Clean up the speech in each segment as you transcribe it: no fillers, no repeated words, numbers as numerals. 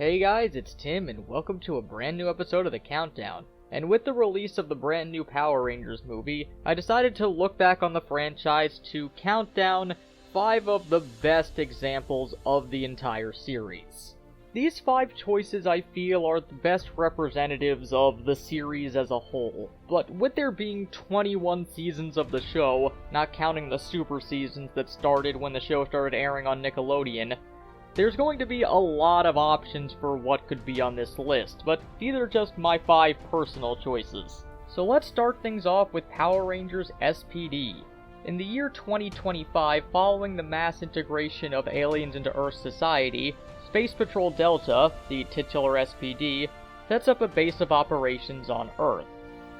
Hey guys, it's Tim, and welcome to a brand new episode of The Countdown. And with the release of the brand new Power Rangers movie, I decided to look back on the franchise to count down 5 of the best examples of the entire series. These 5 choices I feel are the best representatives of the series as a whole, but with there being 21 seasons of the show, not counting the super seasons that started when the show started airing on Nickelodeon, there's going to be a lot of options for what could be on this list, but these are just my 5 personal choices. So let's start things off with Power Rangers SPD. In the year 2025, following the mass integration of aliens into Earth's society, Space Patrol Delta, the titular SPD, sets up a base of operations on Earth.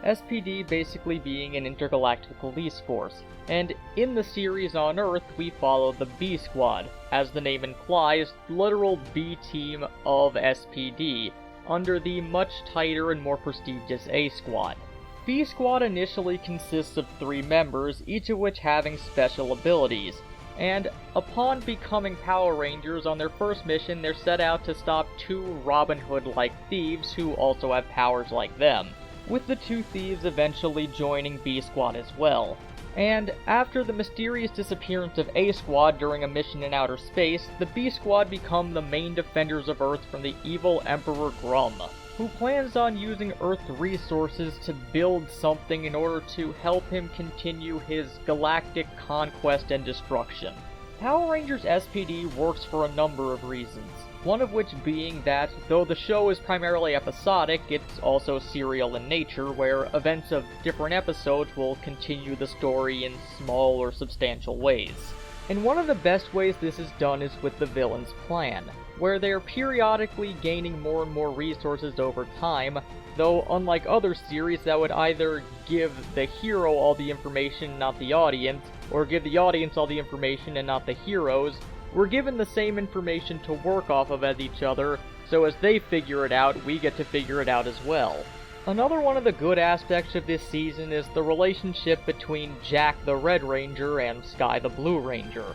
SPD basically being an intergalactic police force, and in the series on Earth we follow the B Squad, as the name implies, literal B team of SPD, under the much tighter and more prestigious A Squad. B Squad initially consists of 3 members, each of which having special abilities, and upon becoming Power Rangers on their first mission they're set out to stop 2 Robin Hood-like thieves who also have powers like them, with the 2 thieves eventually joining B Squad as well. And after the mysterious disappearance of A Squad during a mission in outer space, the B Squad become the main defenders of Earth from the evil Emperor Grum, who plans on using Earth resources to build something in order to help him continue his galactic conquest and destruction. Power Rangers SPD works for a number of reasons, one of which being that, though the show is primarily episodic, it's also serial in nature, where events of different episodes will continue the story in small or substantial ways. And one of the best ways this is done is with the villain's plan, where they are periodically gaining more and more resources over time, though unlike other series that would either give the hero all the information, not the audience, or give the audience all the information and not the heroes, we're given the same information to work off of as each other, so as they figure it out, we get to figure it out as well. Another one of the good aspects of this season is the relationship between Jack the Red Ranger and Sky the Blue Ranger.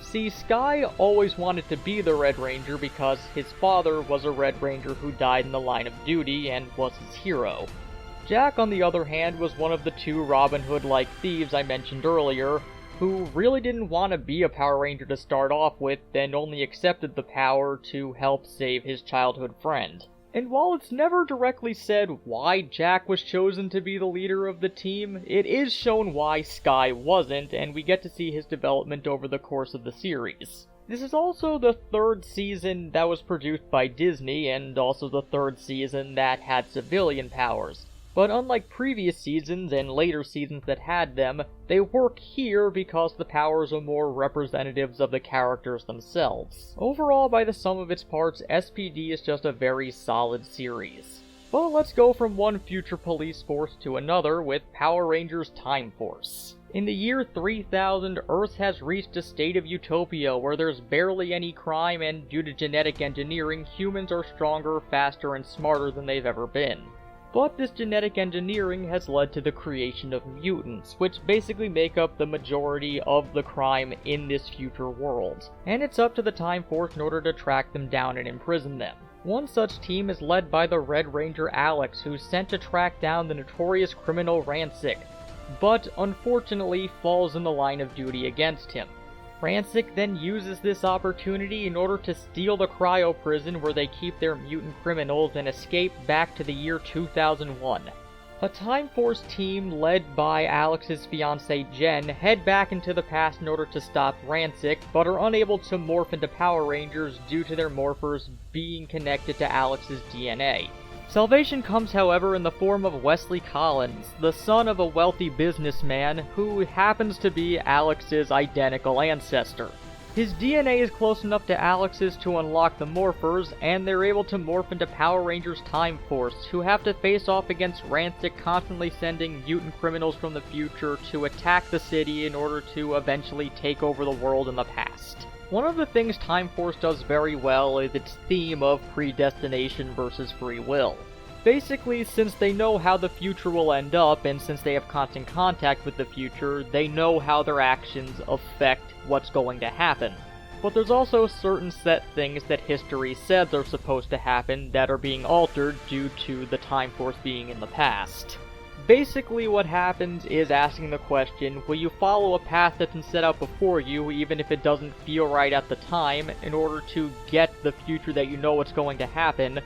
See, Sky always wanted to be the Red Ranger because his father was a Red Ranger who died in the line of duty and was his hero. Jack, on the other hand, was one of the 2 Robin Hood-like thieves I mentioned earlier, who really didn't want to be a Power Ranger to start off with, and only accepted the power to help save his childhood friend. And while it's never directly said why Jack was chosen to be the leader of the team, it is shown why Sky wasn't, and we get to see his development over the course of the series. This is also the 3rd season that was produced by Disney, and also the 3rd season that had civilian powers. But unlike previous seasons and later seasons that had them, they work here because the powers are more representatives of the characters themselves. Overall, by the sum of its parts, SPD is just a very solid series. But let's go from one future police force to another with Power Rangers Time Force. In the year 3000, Earth has reached a state of utopia where there's barely any crime, and due to genetic engineering, humans are stronger, faster, and smarter than they've ever been. But this genetic engineering has led to the creation of mutants, which basically make up the majority of the crime in this future world, and it's up to the Time Force in order to track them down and imprison them. One such team is led by the Red Ranger Alex, who's sent to track down the notorious criminal Ransik, but unfortunately falls in the line of duty against him. Ransik then uses this opportunity in order to steal the cryo prison where they keep their mutant criminals and escape back to the year 2001. A Time Force team led by Alex's fiancée Jen head back into the past in order to stop Ransik, but are unable to morph into Power Rangers due to their morphers being connected to Alex's DNA. Salvation comes, however, in the form of Wesley Collins, the son of a wealthy businessman who happens to be Alex's identical ancestor. His DNA is close enough to Alex's to unlock the morphers, and they're able to morph into Power Rangers Time Force, who have to face off against Ransik, constantly sending mutant criminals from the future to attack the city in order to eventually take over the world in the past. One of the things Time Force does very well is its theme of predestination versus free will. Basically, since they know how the future will end up, and since they have constant contact with the future, they know how their actions affect what's going to happen. but there's also certain set things that history said are supposed to happen that are being altered due to the Time Force being in the past. Basically what happens is asking the question, will you follow a path that's been set out before you, even if it doesn't feel right at the time, in order to get the future that you know what's going to happen,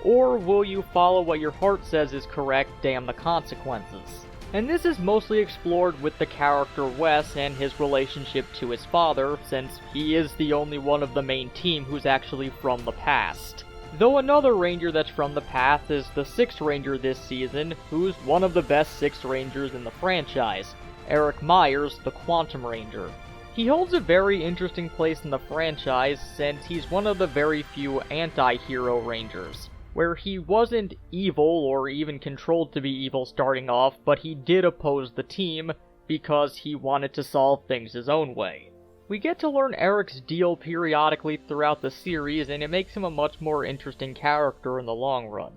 or will you follow what your heart says is correct, damn the consequences? And this is mostly explored with the character Wes and his relationship to his father, since he is the only one of the main team who's actually from the past. Though another Ranger that's from the past is the 6th Ranger this season, who's one of the best 6th Rangers in the franchise, Eric Myers, the Quantum Ranger. He holds a very interesting place in the franchise since he's one of the very few anti-hero Rangers, where he wasn't evil or even controlled to be evil starting off, but he did oppose the team because he wanted to solve things his own way. We get to learn Eric's deal periodically throughout the series, and it makes him a much more interesting character in the long run.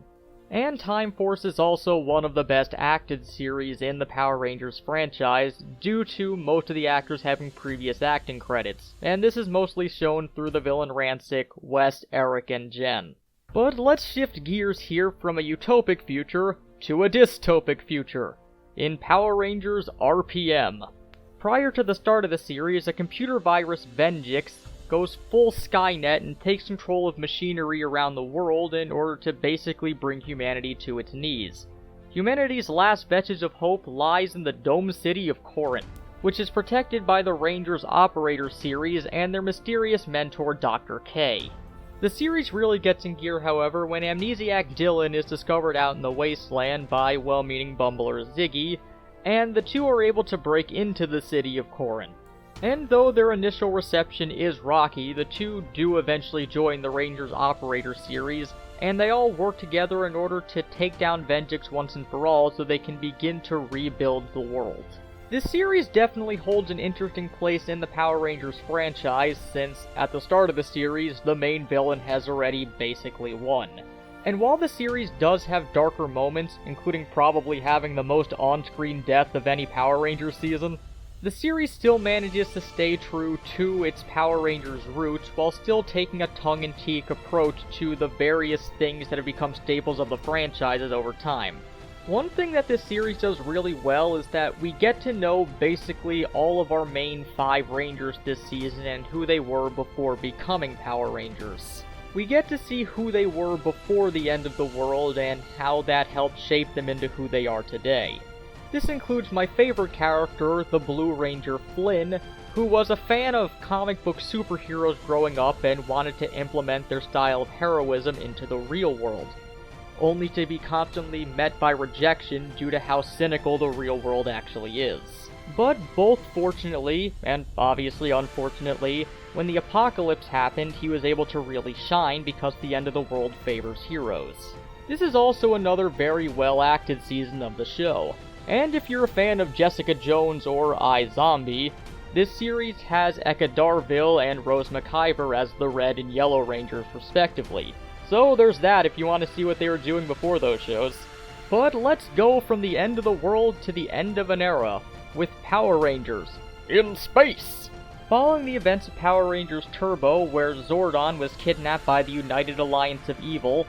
And Time Force is also one of the best acted series in the Power Rangers franchise, due to most of the actors having previous acting credits, and this is mostly shown through the villain Ransik, Wes, Eric, and Jen. But let's shift gears here from a utopic future to a dystopic future, in Power Rangers RPM. Prior to the start of the series, a computer virus, Venjix, goes full Skynet and takes control of machinery around the world in order to basically bring humanity to its knees. Humanity's last vestige of hope lies in the Dome City of Corinth, which is protected by the Rangers Operator series and their mysterious mentor Dr. K. The series really gets in gear, however, when amnesiac Dylan is discovered out in the wasteland by well-meaning bumbler Ziggy, and the two are able to break into the city of Corinth. And though their initial reception is rocky, the two do eventually join the Rangers Operator series, and they all work together in order to take down Venjix once and for all so they can begin to rebuild the world. This series definitely holds an interesting place in the Power Rangers franchise, since at the start of the series, the main villain has already basically won. And while the series does have darker moments, including probably having the most on-screen death of any Power Rangers season, the series still manages to stay true to its Power Rangers roots while still taking a tongue-in-cheek approach to the various things that have become staples of the franchises over time. One thing that this series does really well is that we get to know basically all of our main 5 Rangers this season and who they were before becoming Power Rangers. We get to see who they were before the end of the world and how that helped shape them into who they are today. This includes my favorite character, the Blue Ranger Flynn, who was a fan of comic book superheroes growing up and wanted to implement their style of heroism into the real world, only to be constantly met by rejection due to how cynical the real world actually is. But both fortunately, and obviously unfortunately, when the apocalypse happened, he was able to really shine because the end of the world favors heroes. This is also another very well-acted season of the show, and if you're a fan of Jessica Jones or iZombie, this series has Eka Darville and Rose McIver as the Red and Yellow Rangers respectively. So there's that if you want to see what they were doing before those shows. But let's go from the end of the world to the end of an era, with Power Rangers in space! Following the events of Power Rangers Turbo, where Zordon was kidnapped by the United Alliance of Evil,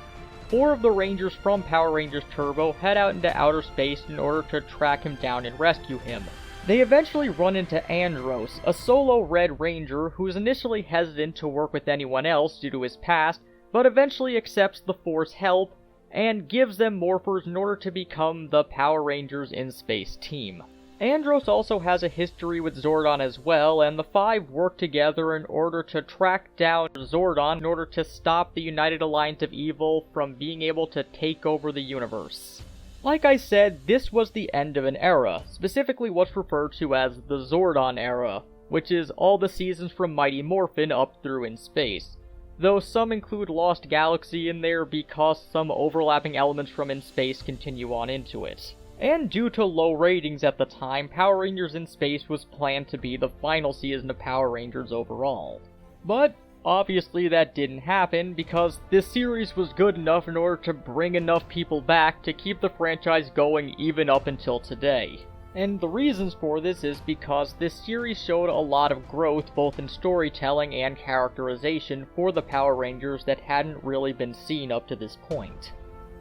4 of the Rangers from Power Rangers Turbo head out into outer space in order to track him down and rescue him. They eventually run into Andros, a solo Red Ranger who is initially hesitant to work with anyone else due to his past, but eventually accepts the 4's help and gives them morphers in order to become the Power Rangers in Space team. Andros also has a history with Zordon as well, and the 5 work together in order to track down Zordon in order to stop the United Alliance of Evil from being able to take over the universe. Like I said, this was the end of an era, specifically what's referred to as the Zordon era, which is all the seasons from Mighty Morphin up through In Space, though some include Lost Galaxy in there because some overlapping elements from In Space continue on into it. And due to low ratings at the time, Power Rangers in Space was planned to be the final season of Power Rangers overall. But obviously that didn't happen because this series was good enough in order to bring enough people back to keep the franchise going even up until today. And the reasons for this is because this series showed a lot of growth both in storytelling and characterization for the Power Rangers that hadn't really been seen up to this point.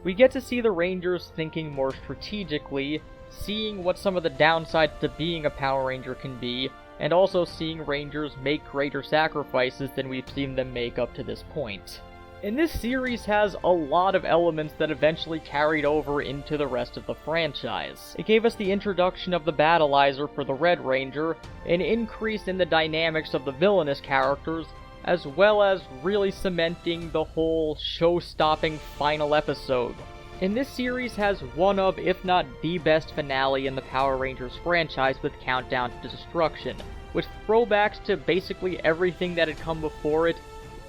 We get to see the Rangers thinking more strategically, seeing what some of the downsides to being a Power Ranger can be, and also seeing Rangers make greater sacrifices than we've seen them make up to this point. And this series has a lot of elements that eventually carried over into the rest of the franchise. It gave us the introduction of the Battleizer for the Red Ranger, an increase in the dynamics of the villainous characters, as well as really cementing the whole show-stopping final episode. And this series has one of, if not the best finale in the Power Rangers franchise with Countdown to Destruction, with throwbacks to basically everything that had come before it,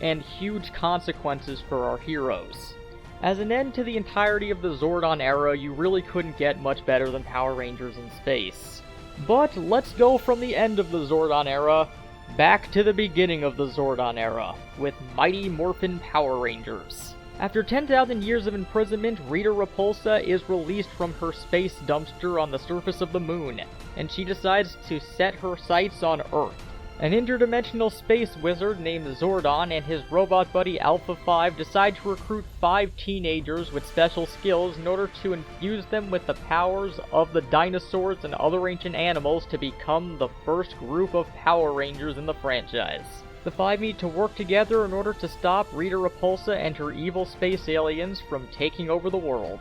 and huge consequences for our heroes. As an end to the entirety of the Zordon era, you really couldn't get much better than Power Rangers in Space. But let's go from the end of the Zordon era back to the beginning of the Zordon era, with Mighty Morphin Power Rangers. After 10,000 years of imprisonment, Rita Repulsa is released from her space dumpster on the surface of the moon, and she decides to set her sights on Earth. An interdimensional space wizard named Zordon and his robot buddy Alpha 5 decide to recruit 5 teenagers with special skills in order to infuse them with the powers of the dinosaurs and other ancient animals to become the first group of Power Rangers in the franchise. The 5 need to work together in order to stop Rita Repulsa and her evil space aliens from taking over the world.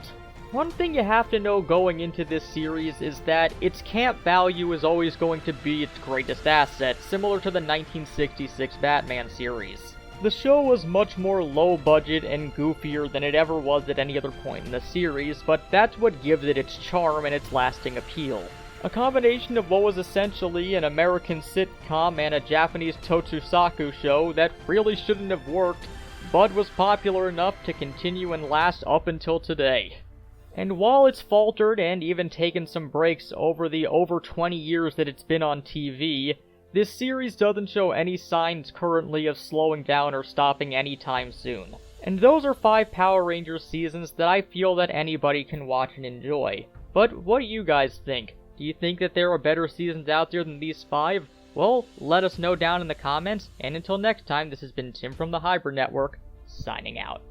One thing you have to know going into this series is that its camp value is always going to be its greatest asset, similar to the 1966 Batman series. The show was much more low budget and goofier than it ever was at any other point in the series, but that's what gives it its charm and its lasting appeal. A combination of what was essentially an American sitcom and a Japanese tokusatsu show that really shouldn't have worked, but was popular enough to continue and last up until today. And while it's faltered and even taken some breaks over the over 20 years that it's been on TV, this series doesn't show any signs currently of slowing down or stopping anytime soon. And those are 5 Power Rangers seasons that I feel that anybody can watch and enjoy. But what do you guys think? Do you think that there are better seasons out there than these 5? Well, let us know down in the comments, and until next time, this has been Tim from the Hybrid Network, signing out.